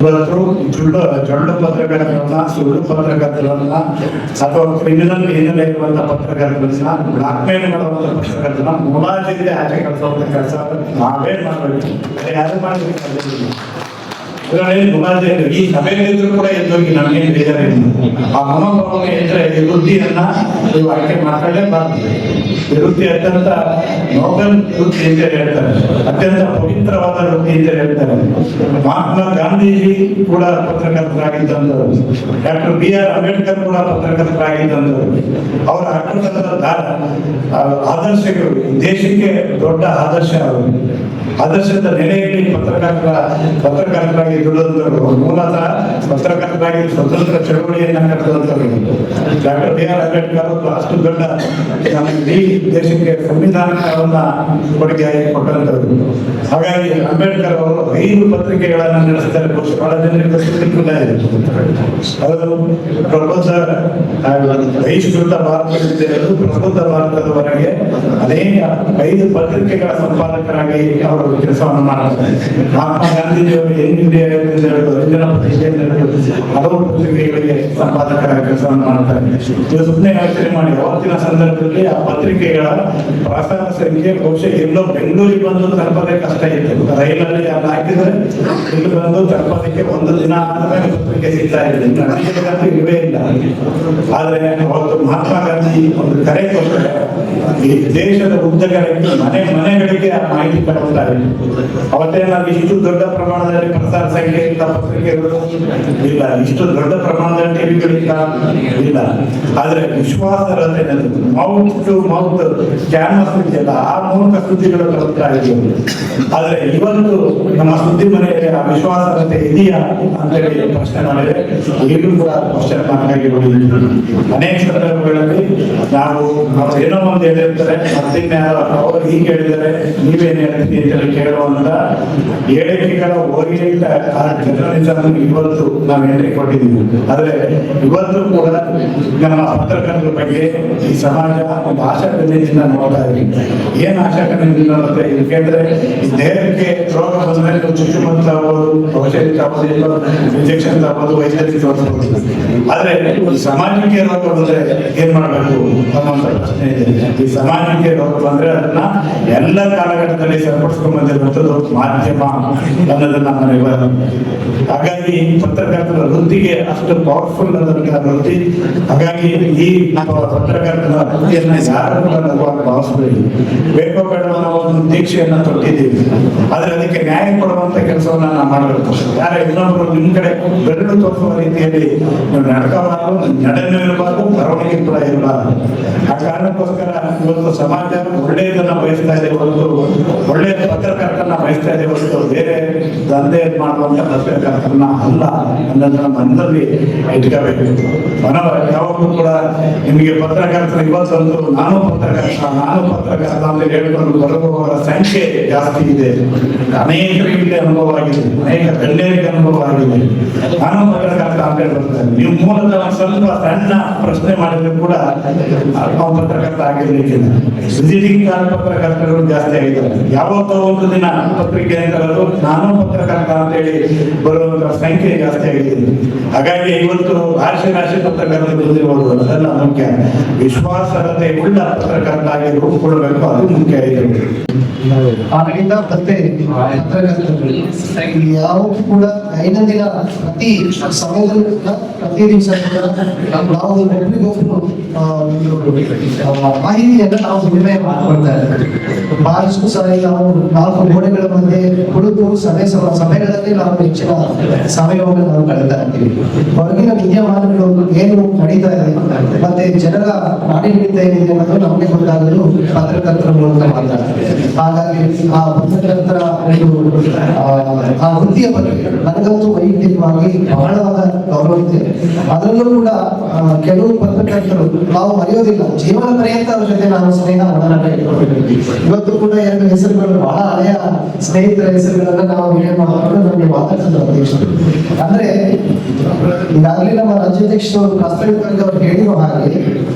ಇವತ್ತು ಜೊಳ್ಳು ಪತ್ರಕರ್ತರನ್ನ, ಸುಳ್ಳು ಪತ್ರಕರ್ತರನ್ನ ಅಥವಾ ಕ್ರಿಮಿನಲ್ ಹಿನ್ನೆಲೆ ಇರುವಂತಹ ಪತ್ರಕರ್ತರನ್ನ, ಬ್ಲಾಕ್ ಮೇಲ್ ಮಾಡುವಂತ ಪತ್ರಕರ್ತರನ್ನ ಮುಲಾಜಿಲ್ಲದೆ ಆಚೆ ಕಳಿಸುವಂತ ಕೆಲಸ ನಾವೇ ಮಾಡಬೇಕು. ಯಾರು ಮಾಡಬೇಕು? ಈ ಸಭೆಯಲ್ಲಿದ್ರು ಕೂಡ ಎದ್ದೋಗಿ ನಮಗೇನು ಬೇಜಾರಿಲ್ಲ. ಆ ಮನೋಭಾವನೆ ಇದ್ರೆ ವೃತ್ತಿಯನ್ನ ನೀವು ಆಯ್ಕೆ ಮಾಡ್ಕೊಳ್ಳೇಬಾರದು. ವೃತ್ತಿ ಅತ್ಯಂತ ನೋಬೆಲ್ ವೃತ್ತಿ ಅಂತ ಹೇಳ್ತಾರೆ, ಅತ್ಯಂತ ಪವಿತ್ರವಾದ ವೃತ್ತಿ ಅಂತ ಹೇಳ್ತಾರೆ. ಮಹಾತ್ಮ ಗಾಂಧೀಜಿ ಕೂಡ ಪತ್ರಕರ್ತರಾಗಿದ್ದಂಥವ್ರು, ಡಾಕ್ಟರ್ BR ಅಂಬೇಡ್ಕರ್ ಕೂಡ ಪತ್ರಕರ್ತರಾಗಿದ್ದಂಥವ್ರು. ಅವರ ಆದರ್ಶಗಳು ದೇಶಕ್ಕೆ ದೊಡ್ಡ ಆದರ್ಶ. ಅವರು ಆದರ್ಶದ ನೆಲೆಯಲ್ಲಿ ಪತ್ರಕರ್ತರಾಗಿ ದುಡಿದಂಥವ್ರು, ಮೂಲತಃ ಪತ್ರಕರ್ತರಾಗಿ ಸ್ವತಂತ್ರ ಚಳವಳಿಯನ್ನ ನಡೆದಂಥವ್ರು. ಡಾಕ್ಟರ್ BR ಅಂಬೇಡ್ಕರ್ ಅಷ್ಟು ದೊಡ್ಡ ಇಡೀ ದೇಶಕ್ಕೆ ಸಂವಿಧಾನವನ್ನ ಕೊಡುಗೆಯಾಗಿ ಕೊಟ್ಟಂಥವ್ರು. ಹಾಗಾಗಿ ಅಂಬೇಡ್ಕರ್ ಅವರು 5 ಪತ್ರಿಕೆಗಳನ್ನು ನಡೆಸಿದ್ದಾರೆ. ಬಹಳ ಜನರಿಗೆ ಗೊತ್ತಿಲ್ಲ. ಅದು ಪ್ರಬುದ್ಧ ಬಹಿಷ್ಕೃತ ಭಾರತದಿಂದ ಪ್ರಬುದ್ಧ ಭಾರತದವರೆಗೆ ಅನೇಕ 5 ಪತ್ರಿಕೆಗಳ ಸಂಪಾದಕರಾಗಿ ಅವರು ಕೆಲಸವನ್ನು ಮಾಡ್ತಾರೆ. ಮಹಾತ್ಮ ಗಾಂಧೀಜಿಯವರು ಹಲವು ಪತ್ರಿಕೆಗಳಿಗೆ ಸಂಪಾದಕರಾಗಿ ಕೆಲಸವನ್ನು ಮಾಡ್ತಾರೆ. ಇದು ಸುಮ್ಮನೆ ಯೋಚನೆ ಮಾಡಿ, ಅವತ್ತಿನ ಸಂದರ್ಭದಲ್ಲಿ ಆ ಪತ್ರಿಕೆಗಳ ಪ್ರಸಾರ ಸಂಖ್ಯೆ ಬಹುಶಃ ಎಲ್ಲೋ ಬೆಂಗಳೂರಿಗೆ ಬಂದು ತಲುಪೋದೇ ಕಷ್ಟ ಇತ್ತು. ರೈಲಲ್ಲಿ ಹಾಕಿದ್ರೆ ಇಲ್ಲಿ ಬಂದು ತಲುಪೋದಕ್ಕೆ ಒಂದು ದಿನ ಆದ್ಮೇಲೆ ಪತ್ರಿಕೆ ಸಿಗ್ತಾ ಇದೆ. ಇವೇ ಇಲ್ಲ. ಆದ್ರೆ ಅವತ್ತು ಮಹಾತ್ಮ ಗಾಂಧಿ ಒಂದು ಕರೆ ಕೊಟ್ಟರೆ ಈ ದೇಶದ ಉದ್ದಗಲಕ್ಕೆ ಮನೆಗಳಿಗೆ ಆ ಮಾಹಿತಿ ಕೊಡುತ್ತಾರೆ. ಅವತ್ತೇನಾದ್ರು ಇಷ್ಟು ದೊಡ್ಡ ಪ್ರಮಾಣದಲ್ಲಿ ಪ್ರಸಾರ ಸಂಖ್ಯೆ ಇಲ್ಲ, ಪತ್ರಿಕೆಗಳು ಇಲ್ಲ, ಇಷ್ಟು ದೊಡ್ಡ ಪ್ರಮಾಣದಲ್ಲಿ ಟಿವಿಗಳಿಲ್ಲ ಇಲ್ಲ. ಆದ್ರೆ ವಿಶ್ವಾಸಾರ್ಹತೆ ಮೌತ್ ಟು ಮೌತ್ ಕ್ಯಾನ್ವಸ್ ಇದೆಯಲ್ಲ, ಆ ಮೂಲಕ ಸುದ್ದಿಗಳು ತಲುಪ್ತಾ ಇದ್ದೀವಿ. ಆದ್ರೆ ಇವತ್ತು ನಮ್ಮ ಸುದ್ದಿ ಮನೆಯಲ್ಲಿ ಆ ವಿಶ್ವಾಸಾರ್ಹತೆ ಇದೆಯಾ ಅಂತ ಹೇಳಿ ಪ್ರಶ್ನೆ ಮಾಡಿದ್ರೆ ಈಗಲೂ ಕೂಡ ಕ್ವಶನ್ ಮಾರ್ಕ್ ಆಗಿ ಉಳಿದಿದೆ. ಅನೇಕ ಸಂದರ್ಭಗಳಲ್ಲಿ ನಾವು ಏನೋ ಒಂದು ಹೇಳಿರ್ತಾರೆ, ಅವರು ಹೀಗೆ ಹೇಳಿದ್ದಾರೆ, ನೀವೇನು ಹೇಳ್ತೀನಿ ಅಂತ ಕೇಳುವಂತ ಹೇಳಿಕೆಗಳ ಓರಿಯೆಂಟ್ ಜರ್ನಲಿಸಮ್ ಇವತ್ತು ನಾವು ಎಂಟ್ರಿ ಕೊಟ್ಟಿದ್ದೀವಿ. ಆದ್ರೆ ಇವತ್ತು ಕೂಡ ನಮ್ಮ ಪತ್ರಕರ್ತರ ಬಗ್ಗೆ ಈ ಸಮಾಜ ಒಂದು ಆಶಾಕನೆಯಿಂದ ನೋಡ್ತಾ ಇದ್ದೀವಿ. ಏನ್ ಆಶಾಕನೆಯಿಂದ ನೋಡುತ್ತೆ? ಯಾಕೆಂದ್ರೆ ದೇಹಕ್ಕೆ ರೋಗ ಬಂದ್ರೆ ನೀವು ಚುಚ್ಚುಮಂತ ಆಗ್ಬೋದು, ಔಷಧಿ ತಗೋದು, ಇಂಜೆಕ್ಷನ್ ತಗೋದು, ವೈದ್ಯರಿಗೆ ತೋರಿಸಬಹುದು. ಆದ್ರೆ ಈ ಸಮಾಜಕ್ಕೆ ರೋಗ ಬಂದ್ರೆ ಏನ್ ಮಾಡ್ಬೇಕು ಅನ್ನುವಂತ ಪ್ರಶ್ನೆ ಇದೆ. ಈ ಸಮಾಜಕ್ಕೆ ರೋಗ ಬಂದ್ರೆ ಅದನ್ನ ಎಲ್ಲ ಕಾಲಘಟ್ಟದಲ್ಲಿ ಸರಿಪಡಿಸ್ಕೊಂಡ್ ಬಂದಿರುವಂತದ್ದು ಮಾಧ್ಯಮ ಅನ್ನೋದನ್ನ ಮನೆಯವರು. ಹಾಗಾಗಿ ಪತ್ರಕರ್ತರ ವೃತ್ತಿಗೆ ಅಷ್ಟು ಪವರ್ಫುಲ್ ಆದಂತಹ ವೃತ್ತಿ. ಹಾಗಾಗಿ ಈ ಪತ್ರಕರ್ತರ ವೃತ್ತಿಯನ್ನ ಯಾರು ಕೂಡ ಭಾವಿಸಬೇಕು. ಬೇಕೋ ಬೇಡ ನಾವು ಒಂದು ದೀಕ್ಷೆಯನ್ನ ತೊಟ್ಟಿದ್ದೀವಿ, ಆದ್ರೆ ಅದಕ್ಕೆ ನ್ಯಾಯ ಕೊಡುವಂತ ಕೆಲಸವನ್ನ ನಾವು ಮಾಡಬೇಕು. ಯಾರ ಇನ್ನೊಬ್ರು ನಿಮ್ ಕಡೆ ಬೆರಳು ತೋರಿಸುವ ರೀತಿಯಲ್ಲಿ ನೀವು ನಡ್ಕೋಬಾರ್ದು, ನಡೆನೂ ಇರಬಾರ್ದು, ಬರವಣಿಗೆ ಕೂಡ ಇರಬಾರ್ದು. ಆ ಕಾರಣಕ್ಕೋಸ್ಕರ ಇವತ್ತು ಸಮಾಜ ಒಳ್ಳೆಯದನ್ನ ಬಯಸ್ತಾ ಇದೆ ಹೊರತು, ಒಳ್ಳೆಯ ಪತ್ರಕರ್ತನ ಬಯಸ್ತಾ ಇದೆ ಹೊರತು ಬೇರೆ ದಂಧೆ ಮಾಡುವಂತ ಪತ್ರಕರ್ತನ ಅಲ್ಲ ಅನ್ನೋದನ್ನ ಮನದಲ್ಲಿ ಇಟ್ಕೋಬೇಕು. ಯಾವಾಗಲೂ ಕೂಡ ನಿಮಗೆ ಪತ್ರಕರ್ತರ ಇವತ್ತೊಂದು ನಾನು ಪತ್ರಕರ್ತ ಅಂತ ಹೇಳಿಕೊಂಡು ಬರುವವರ ಸಂಖ್ಯೆ ಜಾಸ್ತಿ ಇದೆ. ಅನೇಕರಿಗೆ ಅನುಭವ ಆಗಿದೆ, ಅನೇಕ ಗಣ್ಯರಿಗೆ ಅನುಭವ ಆಗಿದೆ. ನಾನು ಪತ್ರಕರ್ತ ಅಂತ ಹೇಳ್ತಾರೆ. ನೀವು ಮೂಲತಃ ಸ್ವಲ್ಪ ಸಣ್ಣ ಪ್ರಶ್ನೆ ಮಾಡಿದ್ರು ಕೂಡ ನಾವು ಪತ್ರಕರ್ತ ಆಗಿರ್ಲಿಕ್ಕಿಲ್ಲ. ವಿಸಿಟಿಂಗ್ ಕಾರ್ಡ್ ಪತ್ರಕರ್ತರು ಜಾಸ್ತಿ ಆಗಿದ್ದಾರೆ. ಯಾವಾಗ ಒಂದು ದಿನ ಪತ್ರಿಕೆ ಅಂತವರು ನಾನು ಪತ್ರಕರ್ತ ಅಂತ ಹೇಳಿ ಬರುವಂತಹ ಸಂಖ್ಯೆ ಜಾಸ್ತಿ ಆಗಿದೆ. ಹಾಗಾಗಿ ಇವತ್ತು ರಾಶಿ ಪತ್ರಕರ್ತರು ಬಂದಿರುವುದು ಅದೆಲ್ಲ ಮುಖ್ಯ. ವಿಶ್ವಾಸಾರ್ಹತೆ ಉಳ್ಳ ಪತ್ರಕರ್ತ ಆಗಿ ರೂಪುಗೊಳ್ಳಬೇಕು, ಅದು ಮುಖ್ಯ ಇದೆ. ಆದ್ದರಿಂದ ಮತ್ತೆ ಯಾವ ಕೂಡ ದೈನಂದಿನ ಪ್ರತಿ ಸಮಯದಲ್ಲೂ ಪ್ರತಿ ದಿವಸ ನಾವು ಒಬ್ಬರಿಗೊಬ್ಬರು ಮಾಹಿತಿಯನ್ನ ನಾವು ವಿನಿಮಯ ಮಾಡಿಕೊಳ್ತಾ ಇದ್ದೇವೆ. ಬಹಳಷ್ಟು ಸಾರಿ ನಾವು 4 ಗೋಡೆಗಳ ಮಧ್ಯೆ ಕುಳಿತು ಸಭೆಗಳಲ್ಲಿ ನಾವು ಹೆಚ್ಚಿನ ಸಮಯವನ್ನು ನಾವು ಕಳೀತಾ ಇರ್ತೀವಿ. ಹೊರಗಿನ ವಿದ್ಯಮಾನಗಳು ಏನು ನಡೀತಾ ಇದೆ ಮತ್ತೆ ಜನರ ನಾಡಿ ನಡೀತಾ ಇದೆ ಅನ್ನೋದು ನಮಗೆ ಗೊತ್ತಾಗಲು ಪತ್ರಕರ್ತರ ಮೂಲಕ ಮಾತಾಡ್ತಾರೆ. ಹಾಗಾಗಿ ಆ ಪತ್ರಕರ್ತರ ಆ ವೃತ್ತಿಯ ಬಗ್ಗೆ ನನಗಂತೂ ವೈಯಕ್ತಿಕವಾಗಿ ಬಹಳವಾದ ಗೌರವ ಇದೆ. ಅದರಲ್ಲೂ ಕೂಡ ಕೆಲವು ಪತ್ರಕರ್ತರು ನಾವು ಮರೆಯೋದಿಲ್ಲ, ಜೀವನ ಪರ್ಯಂತ ಅವ್ರ ಜೊತೆ ನಾವು ಸ್ನೇಹ ಒಡನಾಟ ಇಟ್ಕೊಂಡಿದ್ದೀವಿ. ಇವತ್ತು ಕೂಡ 2 ಹೆಸರುಗಳು, ಬಹಳ ಹಳೆಯ ಸ್ನೇಹಿತರ ಹೆಸರುಗಳನ್ನ ನಾವು ವಿನಿಮಯ ಮಾಡಿಕೊಂಡು ನಮಗೆ ಮಾತಾಡ್ತಿದ್ರು ಅಧ್ಯಕ್ಷರು. ಅಂದ್ರೆ ಈಗಾಗಲೇ ನಮ್ಮ ರಾಜ್ಯಾಧ್ಯಕ್ಷರು ಪ್ರಾಸ್ತಾವಿಕವಾಗಿ ಅವ್ರು ಹೇಳಿರೋ ಹಾಗೆ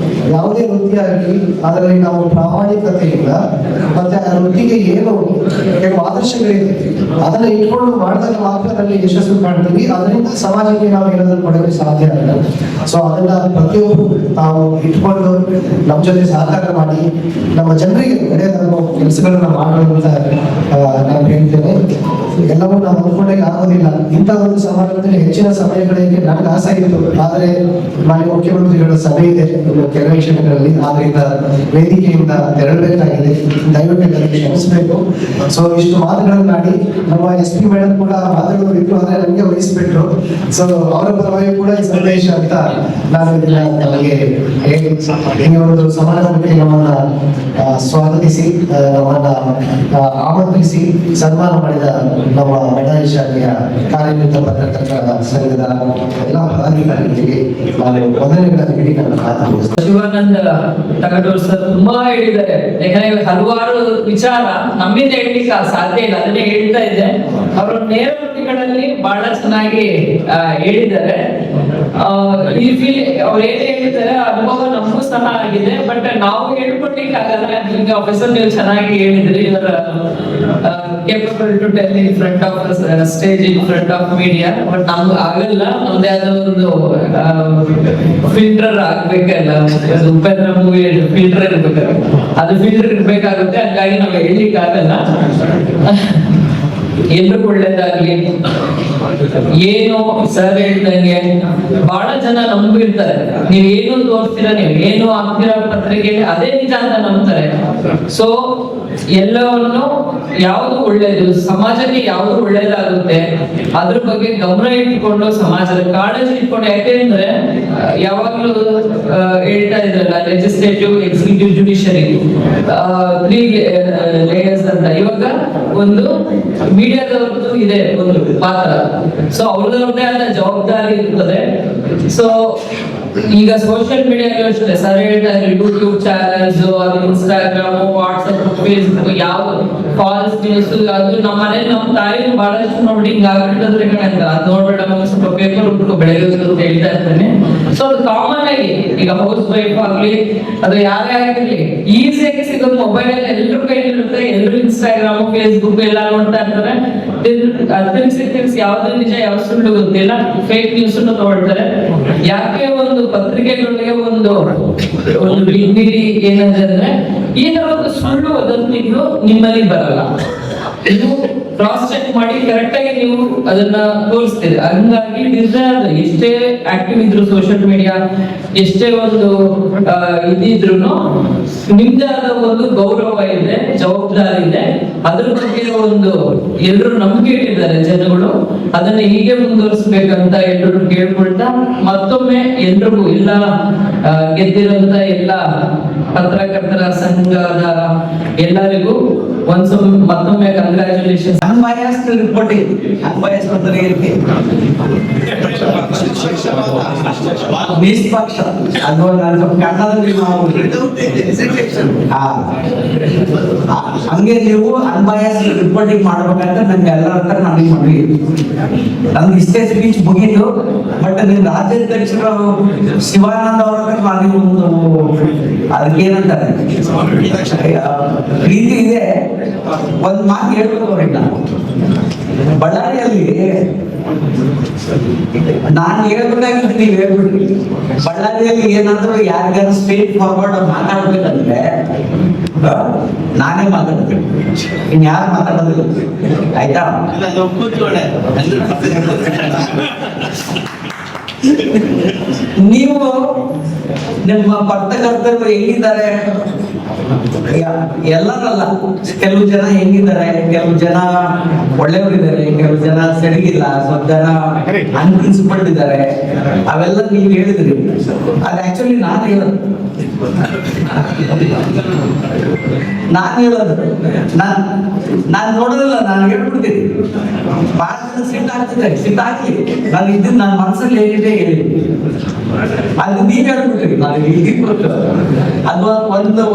ಯಾವುದೇ ವೃತ್ತಿ ಆಗಲಿ ಅದರಲ್ಲಿ ನಾವು ಪ್ರಾಮಾಣಿಕತೆಯಿಂದ ಮತ್ತೆ ಆ ವೃತ್ತಿಗೆ ಏನು ಕೆಲವು ಆದರ್ಶಗಳಿದೆ ಅದನ್ನ ಇಟ್ಕೊಂಡು ಮಾಡಿದಾಗ ಮಾತ್ರ ಅದರಲ್ಲಿ ಯಶಸ್ಸು ಕಾಣ್ತೀವಿ. ಅದರಿಂದ ಸಮಾಜಕ್ಕೆ ನಾವು ಏನಾದರೂ ಕೊಡಲು ಸಾಧ್ಯ ಇಲ್ಲ. ಸೊ ಅದನ್ನ ಪ್ರತಿಯೊಬ್ಬರು ನಾವು ಇಟ್ಕೊಂಡು ನಮ್ಮ ಜೊತೆ ಸಹಕಾರ ಮಾಡಿ ನಮ್ಮ ಜನರಿಗೆ ಒಳ್ಳೆಯದಾಗುವ ಕೆಲಸಗಳನ್ನ ಮಾಡಬೇಕು ಅಂತ ನಾನು ಹೇಳ್ತೇನೆ. ಎಲ್ಲವೂ ನಾವು ಅಂದ್ಕೊಂಡಾಗ ಆಗೋದಿಲ್ಲ. ಇಂಥ ಒಂದು ಸಮಾರಂಭದಲ್ಲಿ ಹೆಚ್ಚಿನ ಸಮಯಗಳಿಗೆ ನನಗೆ ಆಸೆ ಇತ್ತು, ಆದರೆ ಮಾನ್ಯ ಮುಖ್ಯಮಂತ್ರಿಗಳ ಸಭೆ ಇದೆ ಕೆಲವು ಕ್ಷಣಗಳಲ್ಲಿ, ಆದ್ರಿಂದ ವೇದಿಕೆಯಿಂದ ತೆರಳಬೇಕಾಗಿದೆ. ದಯವಿಟ್ಟು ಇದನ್ನು ಕ್ಷಮಿಸಬೇಕು. ಸೊ ಇಷ್ಟು ಮಾತುಗಳನ್ನಾಡಿ ನಮ್ಮ SP ಮೇಡಮ್ ಕೂಡ ಮಾತುಗಳು ಬಿಟ್ಟು ಆದರೆ ನನಗೆ ವಹಿಸ್ಬಿಟ್ರು. ಸೊ ಅವರ ಪರವಾಗಿ ಕೂಡ ಈ ಸಂದೇಶ ಅಂತ ನಾನು ಇದನ್ನ ನಮಗೆ ಹೇಳಿ ಈ ಒಂದು ಸಮಾರಂಭಕ್ಕೆ ನಮ್ಮನ್ನ ಸ್ವಾಗತಿಸಿ ನಮ್ಮನ್ನ ಆಮಂತ್ರಿಸಿ ಸನ್ಮಾನ ಮಾಡಿದ ನಮ್ಮ ಬೆಳಗಾವಿ ಶಾಲೆಯ ಕಾರ್ಯನಿರತ ಪತ್ರಕರ್ತರ ಸಂಘದ ಎಲ್ಲ ಪದಾಧಿಕಾರಿಗಳಿಗೆ ನಾನು ವಂದನೆಗಳನ್ನು ನೀಡಿ ನನ್ನ ಮಾತನಾಡುತ್ತೇನೆ. ಶಿವಾನಂದ ತಗಡೂರು ಸರ್ ತುಂಬಾ ಹೇಳಿದ್ದಾರೆ. ಯಾಕಂದ್ರೆ ಹಲವಾರು ವಿಚಾರ ನಮ್ಮಿಂದ ಹೇಳಲಿಕ್ಕೆ ಸಾಧ್ಯ ಇಲ್ಲ, ಅದನ್ನೇ ಹೇಳ್ತಾ ಇದ್ದೆ. ಅವರು ನೇರ ವೃತ್ತಿಗಳಲ್ಲಿ ಬಹಳ ಚೆನ್ನಾಗಿ ಹೇಳಿದ್ದಾರೆ. ಈ ಫೀಲ್ ಅವ್ರು ಏನ್ ಹೇಳಿದ್ದಾರೆ ಅನುಭವ ನಮಗೂ ಸಹ ಆಗಿದೆ. ಬಟ್ ನಾವು ಹೇಳ್ಕೊಡ್ಲಿಕ್ಕೆ ಆಗಲ್ಲ. ಈಗ ಆಫೀಸರ್ ನೀವು ಚೆನ್ನಾಗಿ ಹೇಳಿದ್ರಿ, ಇವರ capable to tell in front of stage in front of media. But ನಮ್ಗೆ ಆಗಲ್ಲ. ನಮ್ದೇ ಆದ ಒಂದು ಫಿಲ್ಟರ್ ಆಗ್ಬೇಕಲ್ಲ, ಉಪೇಂದ್ರ ಮೂವಿ ಫಿಲ್ಟರ್ ಇರ್ಬೇಕಲ್ಲ, ಅದು ಫಿಲ್ಟರ್ ಇರ್ಬೇಕಾಗುತ್ತೆ. ಹಂಗಾಗಿ ನಾವು ಹೇಳಲಿಕ್ಕೆ ಆಗಲ್ಲ. ಎಲ್ರಿಗೂ ಒಳ್ಳೇದಾಗ್ಲಿ. ಏನು ಸರ್ ಹೇಳ್ದಂಗೆ ಬಹಳ ಜನ ನಮಗೂ ಇರ್ತಾರೆ, ನೀವ್ ಏನು ತೋರಿಸ್ತೀರಾ, ನೀವ್ ಏನು ಆಗ್ತೀರಾ ಪತ್ರಿಕೆಯಲ್ಲಿ ಅದೇ ನಿಜ ಅಂತ ನಂಬ್ತಾರೆ. ಸೊ ಎಲ್ಲವನ್ನು ಯಾವುದು ಒಳ್ಳೇದು, ಸಮಾಜಕ್ಕೆ ಯಾವುದು ಒಳ್ಳೇದಾಗುತ್ತೆ ಅದ್ರ ಬಗ್ಗೆ ಗಮನ ಇಟ್ಕೊಂಡು ಸಮಾಜದ ಕಾಳಜಿ ಇಟ್ಕೊಂಡು, ಯಾಕೆಂದ್ರೆ ಯಾವಾಗ್ಲೂ ಹೇಳ್ತಾ ಇದ್ರಲ್ಲ ಲೆಜಿಸ್ಲೇಟಿವ್, ಎಕ್ಸಿಕ್ಯೂಟಿವ್, ಜುಡಿಷಿಯರಿ 3 ಲೇಯರ್ಸ್ ಅಂತ. ಇವಾಗ ಒಂದು ಮೀಡಿಯಾದವ್ರದ್ದು ಇದೆ ಒಂದು ಪಾತ್ರ. ಸೊ ಅವ್ರದ್ದೇ ಆದ ಜವಾಬ್ದಾರಿ ಇರ್ತದೆ. ಸೊ ಈಗ ಸೋಷಿಯಲ್ ಮೀಡಿಯಾಗಳು ಅಷ್ಟೇ ಸರ್ ಹೇಳ್ತಾರೆ, ಯೂಟ್ಯೂಬ್ ಚಾನಲ್ಸ್, ಅದು ಇನ್ಸ್ಟಾಗ್ರಾಮ್, ವಾಟ್ಸ್ಆಪ್, ಫೇಸ್ಬುಕ್, ಯಾವ ಫಾಲ್ಸ್ ನ್ಯೂಸ್, ಅದು ನಮ್ಮ ಮನೇಲಿ ನಮ್ಮ ತಾಯಿ ಬಹಳಷ್ಟು ನೋಡಿ ಹಿಂಗಾಗ್ಬಿಟ್ಟದ್ರೆ ಅಂತ ಅದು ನೋಡ್ಬೇಡ, ಸ್ವಲ್ಪ ಪೇಪರ್ ಉಟ್ಕೊ ಬೆಳಗ್ಗೆ ಅಂತ ಹೇಳ್ತಾ ಇರ್ತಾನೆ. ಸೊ ಅದು ಕಾಮನ್ ಆಗಿ ಈಗ ಹೌಸ್ ವೈಫ್ ಆಗ್ಲಿ ಅದು ಯಾರೇ ಆಗಿರ್ಲಿ ಈಸಿಯಾಗಿ ಸಿಗೋದು ಮೊಬೈಲ್ ಅಲ್ಲಿ ಎಲ್ಲರೂ ಕೈಲಿರುತ್ತೆ. ಎಲ್ಲರೂ ಇನ್ಸ್ಟಾಗ್ರಾಮ್, ಫೇಸ್ಬುಕ್ ಎಲ್ಲ ನೋಡ್ತಾ ಇರ್ತಾರೆ. 10 ಸೆಕೆಂಡ್ಸ್ ಯಾವ್ದು ನಿಜ ಯಾವ ಸುಳ್ಳು ಗೊತ್ತಿಲ್ಲ, ಫೇಕ್ ನ್ಯೂಸ್ ತಗೊಳ್ತಾರೆ. ಯಾಕೆ ಒಂದು ಪತ್ರಿಕೆಗಳಿಗೆ ಒಂದು ಡಿಗ್ನಿಟಿ ಏನಂದ್ರೆ ಈ ತರ ಒಂದು ಸುಳ್ಳು ವದಂತಿಗಳು ನಿಮ್ಮಲ್ಲಿ ಬರಲ್ಲ. ನೀವು ಕ್ರಾಸ್ ಚೆಕ್ ಮಾಡಿ ಕರೆಕ್ಟ್ ಆಗಿ ನೀವು ಅದನ್ನ ತೋರಿಸ್ತೀರಿ. ಹಂಗಾಗಿ ನಿಜವಾದ ಎಷ್ಟೇ ಆಕ್ಟಿವ್ ಇದ್ರು ಸೋಷಿಯಲ್ ಮೀಡಿಯಾ, ಎಷ್ಟೇ ಒಂದು ಇದಿದ್ರು ನಿಮ್ದೇ ಆದ ಒಂದು ಗೌರವ ಇದೆ, ಜವಾಬ್ದಾರಿ ಇದೆ. ಅದ್ರ ಬಗ್ಗೆ ಒಂದು ಎಲ್ರು ನಂಬಿಕೆ ಇಟ್ಟಿದ್ದಾರೆ ಜನಗಳು. ಅದನ್ನ ಹೀಗೆ ಮುಂದುವರಿಸಬೇಕಂತ ಎಲ್ರು ಕೇಳ್ಕೊಳ್ತಾ ಮತ್ತೊಮ್ಮೆ ಎಲ್ರಿಗೂ ಎಲ್ಲ ಗೆದ್ದಿರುವಂತ ಎಲ್ಲ ಪತ್ರಕರ್ತರ ಸಂಘದ ಎಲ್ಲರಿಗೂ ಮತ್ತೊಮ್ಮೆ ಕಂಗ್ರಾಚುಲೇಷನ್. ಅನ್ಬಯಾಸ್ಡ್ ರಿಪೋರ್ಟಿಂಗ್, ಅನ್ಬಯಾಸ್ಡ್ ಅಂದ್ರೆ ನಿಷ್ಪಕ್ಷ ಅದು ಕನ್ನಡದಲ್ಲಿ ನಾವು ಹಂಗೆ ನೀವು ಅನ್ಬಯಾಸ್ಡ್ ರಿಪೋರ್ಟಿಂಗ್ ಮಾಡ್ಬೇಕಂತ ನಮ್ಗೆ ಎಲ್ಲರ ಹತ್ರ ನನಗೆ ಮನವಿ. ನಮ್ಗೆ ಇಷ್ಟೇ ಸ್ಪೀಚ್ ಮುಗೀತು. ಬಟ್ ನಿಮ್ ರಾಜ್ಯಾಧ್ಯಕ್ಷರು ಶಿವಾನಂದ ಅವ್ರ ಹತ್ರ ನನಗೆ ಒಂದು ಅದಕ್ಕೇನಂತಾರೆ ಪ್ರೀತಿ ಇದೆ. ಒಂದ್ ಮಾತು ಹೇಳ್ಬೇಕು ಅವ್ರಿಗೆ. ಬಳ್ಳಾರಿಯಲ್ಲಿ ನಾನು ಹೇಳ್ಬೇಕಾಗಿದ್ದು ನೀವು ಹೇಳ್ಬಿಟ್ರಿ. ಬಳ್ಳಾರಿಯಲ್ಲಿ ಏನಾದ್ರು ಯಾರಿಗಾರು ಸ್ಟ್ರೇಟ್ ಫಾರ್ವರ್ಡ್ ಮಾತಾಡ್ಬೇಕಂದ್ರೆ ನಾನೇ ಮಾತಾಡ್ತೀನಿ, ಇನ್ಯಾರು ಮಾತಾಡೋದಿಲ್ಲ. ಆಯ್ತಾ? ನೀವು ನಿಮ್ಮ ಪತ್ರಕರ್ತರು ಹೆಂಗಿದ್ದಾರೆ ಎಲ್ಲರಲ್ಲ, ಕೆಲವು ಜನ ಹೆಂಗಿದ್ದಾರೆ, ಕೆಲವು ಜನ ಒಳ್ಳೆಯವರಿದ್ದಾರೆ, ಕೆಲವು ಜನ ಸರಿಗಿಲ್ಲ, ಸ್ವಲ್ಪ ಜನ ಅನ್ಪ್ರಿನ್ಸಿಪಲ್ಡ್ ಇದ್ದಾರೆ. ಅವೆಲ್ಲ ನೀವು ಹೇಳಿದ್ರಿ. ಅದು ಆಕ್ಚುಲಿ ನಾನು ಹೇಳೋದು ನಾನು ನೋಡೋದಿಲ್ಲ, ನಾನು ಹೇಳ್ಬಿಡ್ತೀನಿ. ಬಹಳ ಜನ ಸಿಟ್ಟಾಗ್ಲಿ, ನಾನು ಇದ್ದೀನಿ, ನನ್ನ ಮನಸ್ಸಲ್ಲಿ ಏನಿದೆ ಹೇಳಿ. ಅದು ನೀವ್ ಹೇಳ್ಬಿಟ್ರಿ, ನಾನು ಇಲ್ಲಿ ಅದು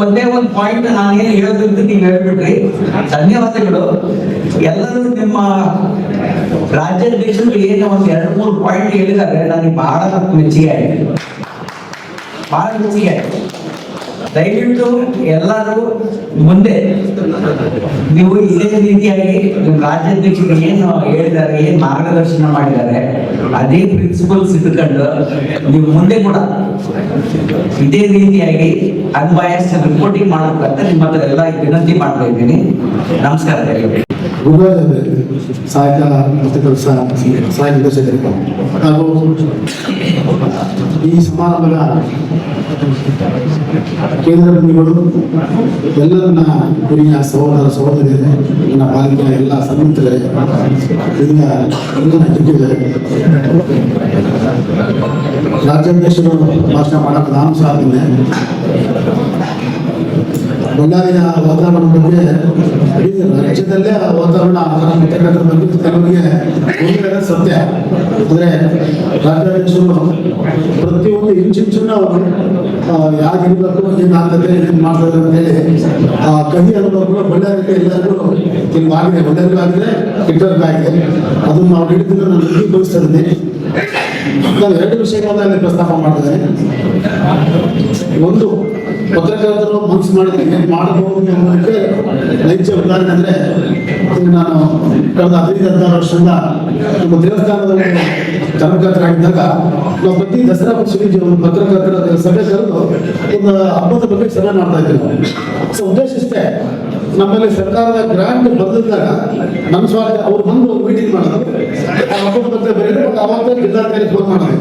ಒಂದೇ ಒಂದು ಪಾಯಿಂಟ್ ನಾನು ಏನು ಹೇಳೋದಂತ ನೀವು ಹೇಳ್ಬಿಟ್ರಿ. ಧನ್ಯವಾದಗಳು. ಎಲ್ಲರೂ ನಿಮ್ಮ ರಾಜ್ಯಾಧ್ಯಕ್ಷರು ಏನು ಒಂದು 2-3 ಪಾಯಿಂಟ್ ಹೇಳಿದ್ದಾರೆ, ನನಗೆ ಬಹಳ ಮೆಚ್ಚುಗೆ ಆಯ್ತು, ಬಹಳ ಮೆಚ್ಚುಗೆ ಆಯ್ತು. ದಯವಿಟ್ಟು ಎಲ್ಲರೂ ಮುಂದೆ ನೀವು ಇದೇ ರೀತಿಯಾಗಿ ನಿಮ್ಮ ರಾಜ್ಯಾಧ್ಯಕ್ಷರು ಏನು ಹೇಳಿದ್ದಾರೆ, ಏನು ಮಾರ್ಗದರ್ಶನ ಮಾಡಿದ್ದಾರೆ, ಅದೇ ಪ್ರಿನ್ಸಿಪಲ್ಸ್ ಇಟ್ಕೊಂಡು ನೀವು ಮುಂದೆ ಕೂಡ ಇದೇ ರೀತಿಯಾಗಿ ಅನ್ಬಯಾಸ್ ರಿಪೋರ್ಟಿಂಗ್ ಮಾಡಬೇಕಂತ ನಿಮ್ಮ ಹತ್ರ ಎಲ್ಲ ವಿನಂತಿ ಮಾಡ್ತಾ ಇದ್ದೀನಿ. ನಮಸ್ಕಾರ. ಗುರುವಾರದ ಸಾಯಂಕಾಲ ಮತ್ತು ಕೆಲಸ ಸಹಾಯ ನಿರ್ದೇಶಕರಿಗೆ ಹಾಗೂ ಈ ಸಮಾರಂಭದ ಕೇಂದ್ರ ಬಿಂದುಗಳು ಎಲ್ಲರನ್ನ ಹಿರಿಯ ಸಹೋದರ ಸಹೋದರಿಯರೇ, ನನ್ನ ಪಾಲಿಕೆಯ ಎಲ್ಲ ಸನ್ಮಿತರೇ, ಹಿರಿಯ ಇಂದಿನ ಜಿಲ್ಲೆ ರಾಜ್ಯಾಧ್ಯಕ್ಷರು ಭಾಷಣ ಮಾಡಕ್ಕೆ ನಾನು ಸಹ ಇದ್ದೆ. ಬಳ್ಳಾರಿಯ ವಾತಾವರಣ ಬಗ್ಗೆ ರಾಜ್ಯದಲ್ಲೇ ಆ ವಾತಾವರಣ ಬಗ್ಗೆ ಕೆಲವರಿಗೆ ಒಂದೆರಡು ಸತ್ಯ. ಅಂದರೆ ರಾಜ್ಯಾಧ್ಯಕ್ಷರು ಪ್ರತಿಯೊಂದು ಇಂಚಿನ ಅವರು ಯಾಗಿರ್ಬೇಕು, ಏನಾಗ್ತದೆ, ಏನೇನು ಮಾಡ್ತಾರೆ ಅಂತೇಳಿ ಆ ಕಹಿ ಅನುಭವಗಳು ಬಳ್ಳಾರಿಗೆ ಎಲ್ಲರಿಗೂ ಕೆಲವು ಆಗಿದೆ, ಬಳ್ಳಾರಿಗೂ ಆಗಿದೆ, ಇತರಿಗೂ ಆಗಿದೆ. ಅದನ್ನು ನಾವು ಹಿಡಿದಿದ್ದು ನಾನು ಬಯಸ್ತಾ ಇದ್ದೀನಿ. ನಾನು 2 ವಿಷಯಗಳನ್ನ ಅಲ್ಲಿ ಪ್ರಸ್ತಾಪ ಮಾಡಿದ್ದೇನೆ. ಒಂದು, ಪತ್ರಕರ್ತರು ಮನಸ್ಸು ಮಾಡಿದ್ರೆ ಏನು ಮಾಡಬಹುದು ಅನ್ನೋದಕ್ಕೆ ನೈಜ ಉದಾಹರಣೆ ಅಂದರೆ, ನಾನು ಕಳೆದ 15-16 ವರ್ಷದಿಂದ ನಮ್ಮ ದೇವಸ್ಥಾನದಲ್ಲಿ ಧರ್ಮಕರ್ತರಾಗಿದ್ದಾಗ ನಾವು ಪ್ರತಿ ದಸರಾ ಪಕ್ಷಕ್ಕೆ ಒಂದು ಪತ್ರಕರ್ತರ ಸಭೆ ಕರೆದು ಒಂದು ಹಬ್ಬದ ಬಗ್ಗೆ ಸಭೆ ಮಾಡ್ತಾ ಇದ್ದೀವಿ. ಸೊ ಉದ್ದೇಶ ಇಷ್ಟೇ, ನಮ್ಮಲ್ಲಿ ಸರ್ಕಾರದ ಗ್ರಾಂಟ್ ಬಂದಿದ್ದಾಗ ನಮ್ಮ ಸ್ವಾರ್ಥ ಅವ್ರು ಬಂದು ಮೀಟಿಂಗ್ ಮಾಡೋದು, ಆ ಹಬ್ಬದ ಬಗ್ಗೆ ಬರೀತಾರೆ. ಅವಾಗ ಜಿಲ್ಲಾಧಿಕಾರಿ ಫೋನ್ ಮಾಡೋದು,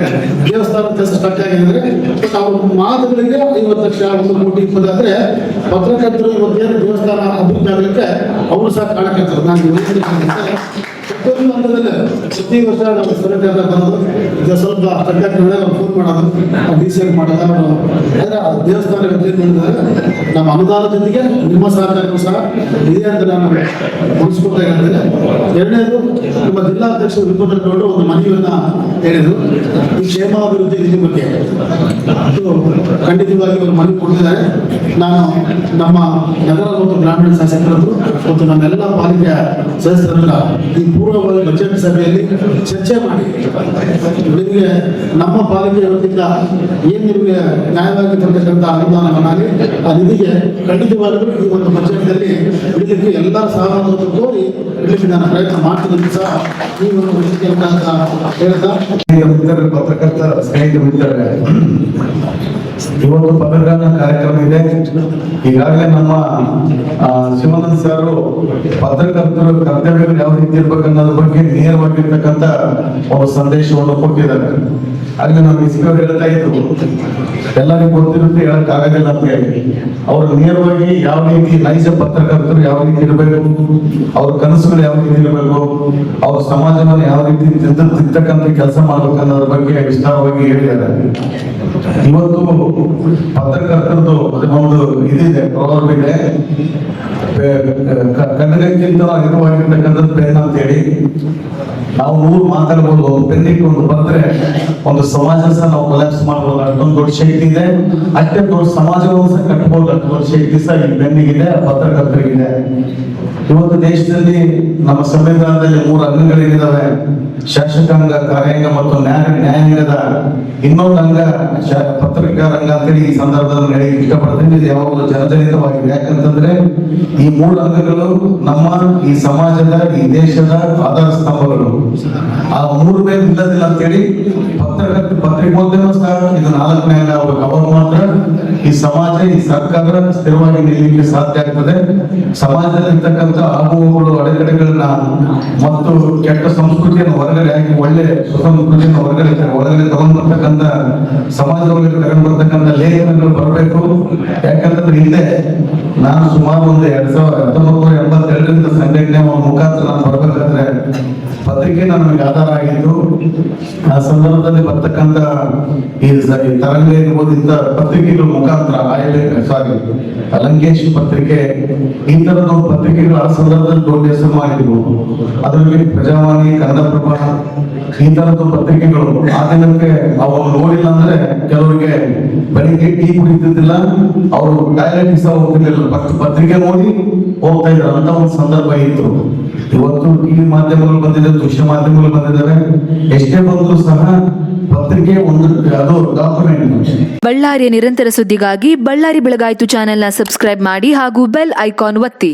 ದೇವಸ್ಥಾನದ ಕೆಲಸ ಸ್ಟಾರ್ಟ್ ಆಗಿದೆ, ಬಟ್ ಅವ್ರ ಮಾತುಗಳಿಗೆ 50 ಲಕ್ಷ 1 ಕೋಟಿ 20 ಆದ್ರೆ ಪತ್ರಕರ್ತರು ಇವತ್ತೇನು ದೇವಸ್ಥಾನ ಅಭಿವೃದ್ಧಿ ಆಗಲಿಕ್ಕೆ ಅವರು ಸಹ ಕಾರಣಕರ್ತರು. ನಾನು ಪ್ರತಿಯೊಂದು ಹಂತದಲ್ಲಿ ಪ್ರತಿ ವರ್ಷ ನಾವು ಸರ್ಕಾರ ಬರೋದು, ಈಗ ಸ್ವಲ್ಪ ಸರ್ಕಾರ ಫೋನ್ ಮಾಡೋದು, ಡಿಸೈಡ್ ಮಾಡೋದು, ಆದರೆ ಆ ದೇವಸ್ಥಾನಕ್ಕೆ ನಮ್ಮ ಅನುದಾನ ಜೊತೆಗೆ ನಿಮ್ಮ ಸಹಕಾರವೂ ಸಹ ಇದೆ ಅಂತ ನಾನು ಮುಗಿಸ್ಕೊಳ್ತಾ ಇದ್ದೇನೆ. ಎರಡನೇದು, ನಮ್ಮ ಜಿಲ್ಲಾಧ್ಯಕ್ಷರು ವಿಪತ್ತುಗಳು ಒಂದು ಮನವಿಯನ್ನ ಹೇಳಿದ್ರು, ಈ ಕ್ಷೇಮಾಭಿವೃದ್ಧಿ ನಿಧಿ ಬಗ್ಗೆ. ಅದು ಖಂಡಿತವಾಗಿ ಒಂದು ಮನವಿ ಕೊಟ್ಟಿದ್ದಾರೆ. ನಾನು ನಮ್ಮ ನಗರ ಮತ್ತು ಗ್ರಾಮೀಣ ಶಾಸಕರದ್ದು ಮತ್ತು ನಮ್ಮೆಲ್ಲ ಪಾಲಿಕೆಯ ಸದಸ್ಯರ ಈ ಪೂರ್ವಭಾವಿ ಬಜೆಟ್ ಸಭೆಯಲ್ಲಿ ಚರ್ಚೆ ಮಾಡಿ ನಿಮಗೆ ನಮ್ಮ ಪಾಲಿಕೆ ವತಿಯಿಂದ ಏನು ನಿಮಗೆ ನ್ಯಾಯವಾಗಿ ತರತಕ್ಕಂಥ ಅನುದಾನವನ್ನಾಗಿ ಆ ನಿಧಿಗೆ ಖಂಡಿತವಾಗಲೂ ಈ ಒಂದು ಬಜೆಟ್ನಲ್ಲಿ ಇಡಲಿಕ್ಕೆ ಎಲ್ಲರ ಸಹಮತವನ್ನು ಕೋರಿ ಇಡಲಿಕ್ಕೆ ನಾನು ಪ್ರಯತ್ನ ಮಾಡ್ತೀನಿ ಸಹ ಈ ಒಂದು ವೇದಿಕೆಯಿಂದ ಅಂತ ಹೇಳ್ತಾ, ಪತ್ರಕರ್ತ ಸ್ನೇಹಿತ ಮಿತ್ರರೇ, ಇವತ್ತು ಪದಗ್ರಹಣ ಕಾರ್ಯಕ್ರಮ ಇದೆ. ಈಗಾಗಲೇ ನಮ್ಮ ಶಿವಾನಂದ್ ಸರ್ ಪತ್ರಕರ್ತರ ಕರ್ತವ್ಯಗಳು ಯಾವ ರೀತಿ ಇರ್ಬೇಕನ್ನೋದ್ರ ಬಗ್ಗೆ ನೇರವಾಗಿರ್ತಕ್ಕಂಥ ಒಂದು ಸಂದೇಶವನ್ನು ಕೊಟ್ಟಿದ್ದಾರೆ. ಅಲ್ಲಿ ನಮ್ಮ ಇಸ್ಕೋ ಹೇಳ್ತಾ ಇದ್ರು, ಎಲ್ಲರಿಗೂ ಗೊತ್ತಿರುತ್ತೆ, ಹೇಳಕ್ ಆಗೋದಿಲ್ಲ ಅಂತ ಹೇಳಿ. ಅವರು ನೇರವಾಗಿ ಯಾವ ರೀತಿ ನೈಜ ಪತ್ರಕರ್ತರು ಯಾವ ರೀತಿ ಇರಬೇಕು, ಅವ್ರ ಕನಸುಗಳು ಯಾವ ರೀತಿ ಇರಬೇಕು, ಅವ್ರ ಸಮಾಜವನ್ನು ಯಾವ ರೀತಿ ತಿದ್ದಕ್ಕಂತ ಕೆಲಸ ಮಾಡ್ಬೇಕನ್ನೋದ್ರ ಬಗ್ಗೆ ವಿಸ್ತಾರವಾಗಿ ಹೇಳಿದ್ದಾರೆ. ಇವತ್ತು ಪತ್ರಕರ್ತರದ್ದು ಒಂದು ಇದಿದೆ, ಪ್ರವರ್ಬ್ ಇದೆ, ಕನ್ನಡಕ್ಕಿಂತ ಅಧಿಕವಾಗಿರ್ತಕ್ಕಂಥದ್ದು ಪೆನ್ ಅಂತ ಹೇಳಿ. ನಾವು 100 ಮಾತಾಡ್ಬೋದು, ಒಂದು ಪೆನ್ನಿಗೆ ಒಂದು ಬಂದ್ರೆ ಒಂದು ಸಮಾಜ ಸಹ ನಾವು ಕೊಲ್ಯಾಪ್ಸ್ ಮಾಡ್ಬೋದು, ಅಷ್ಟೊಂದು ದೊಡ್ಡ ಶಕ್ತಿ ಇದೆ. ಅಷ್ಟೇ ದೊಡ್ಡ ಸಮಾಜವನ್ನು ಸಹ ಕಟ್ಬೋದು, ಅಷ್ಟು ದೊಡ್ಡ ಶಕ್ತಿ ಸಹ ಈ ಪೆನ್ನಿಗಿದೆ, ಪತ್ರಕರ್ತರಿಗಿದೆ. ಇವತ್ತು ದೇಶದಲ್ಲಿ ನಮ್ಮ ಸಂವಿಧಾನದಲ್ಲಿ 3 ಅಂಗಗಳಿದ್ದಾವೆ, ಶಾಸಕಾಂಗ, ಕಾರ್ಯಾಂಗ ಮತ್ತು ನ್ಯಾಯಾಂಗದ ಇನ್ನೊಂದು ಅಂಗ ಪತ್ರಿಕಾ ರಂಗ ಅಂತೇಳಿ ಈ ಸಂದರ್ಭದಲ್ಲಿ ಹೇಳಿ ಇಷ್ಟಪಡ್ತೀನಿ. ಇದು ಯಾವಾಗಲೂ ಜನಜನಿತವಾಗಿದೆ. ಯಾಕಂತಂದ್ರೆ ಈ 3 ಅಂಗಗಳು ನಮ್ಮ ಈ ಸಮಾಜದ, ಈ ದೇಶದ ಆಧಾರ ಸ್ತಂಭಗಳು. ಆ 3 ಮೇಲೆ ಇಲ್ಲದಿಲ್ಲ ಅಂತೇಳಿ ಪತ್ರಿಕೋದ್ಯಮ ಸಹ ಇದು 4ನೇ ಅಂಗ ಆಗ್ಬೇಕು. ಅವಾಗ ಮಾತ್ರ ಈ ಸಮಾಜ, ಈ ಸರ್ಕಾರ ಸ್ಥಿರವಾಗಿ ನಿಲ್ಲಲಿಕ್ಕೆ ಸಾಧ್ಯ ಆಗ್ತದೆ. ಸಮಾಜದಲ್ಲಿ ಇರ್ತಕ್ಕಂಥ ಆಗುವಗಳು, ಅಡೆತಡೆಗಳನ್ನ ಮತ್ತು ಕೆಟ್ಟ ಸಂಸ್ಕೃತಿಯನ್ನು ಹೊರಗಡೆ ಹಾಕಿ ಒಳ್ಳೆ ಸುಸಂಸ್ಕೃತಿಯನ್ನು ಒಳಗಡೆ ತಗೊಂಡ್ ಬರ್ತಕ್ಕಂಥ, ಸಮಾಜದೊಳಗೆ ತಗೊಂಡ್ ಬರ್ತಕ್ಕಂಥ ಲೇಖನಗಳು ಬರಬೇಕು. ಯಾಕಂತಂದ್ರೆ ಹಿಂದೆ ನಾನು ಸುಮಾರು ಒಂದು 1982ರಿಂದ ಸಂಘಟನೆ ಮುಖಾಂತರ ನಾನು ಬರ್ಬೇಕಾದ್ರೆ ಪತ್ರಿಕೆ ನಮಗೆ ಆಧಾರ ಆಗಿದ್ದು. ಆ ಸಂದರ್ಭದಲ್ಲಿ ಬರ್ತಕ್ಕಂಥ ಈ ತರಂಗ ಇರ್ಬೋದು, ಇಂಥ ಪತ್ರಿಕೆಗಳ ಮುಖಾಂತರ ಲಂಕೇಶ್ ಪತ್ರಿಕೆ, ಈ ತರದ ಪತ್ರಿಕೆಗಳು ಆ ಸಂದರ್ಭದಲ್ಲಿ ದೊಡ್ಡ ಹೆಸರು ಮಾಡಿದ್ವು. ಅದರಲ್ಲಿ ಪ್ರಜಾವಾಣಿ, ಕನ್ನಡಪ್ರಭ, ಈ ತರದ ಪತ್ರಿಕೆಗಳು ಆ ದಿನಕ್ಕೆ ಅವರು ನೋಡಿಲ್ಲ ಅಂದ್ರೆ ಕೆಲವರಿಗೆ ಬೆಳಿಗ್ಗೆ ಟೀ ಕುಡಿತಿದ್ದಿಲ್ಲ, ಅವರು ಟಾಯ್ಲೆಟ್ ಸಹ ಹೋಗ್ತಿರ್ಲಿಲ್ಲ, ಪತ್ರಿಕೆ ನೋಡಿ ಹೋಗ್ತಾ ಇದ್ರು ಅಂತ ಒಂದು ಸಂದರ್ಭ ಇತ್ತು. ಇವತ್ತು ಟಿವಿ ಮಾಧ್ಯಮಗಳು ಬಂದಿದೆ, ದೃಶ್ಯ ಮಾಧ್ಯಮಗಳು ಬಂದಿದ್ದಾವೆ. ಎಷ್ಟೇ ಬಂದರೂ ಸಹ ಪತ್ರಿಕೆ ಒಂದು ಅದು ಡಾಕ್ಯುಮೆಂಟ್. ಬಳ್ಳಾರಿಯ ನಿರಂತರ ಸುದ್ದಿಗಾಗಿ ಬಳ್ಳಾರಿ ಬೆಳಗಾಯಿತು ಚಾನೆಲ್ನ ಸಬ್ಸ್ಕ್ರೈಬ್ ಮಾಡಿ ಹಾಗೂ ಬೆಲ್ ಐಕಾನ್ ಒತ್ತಿ.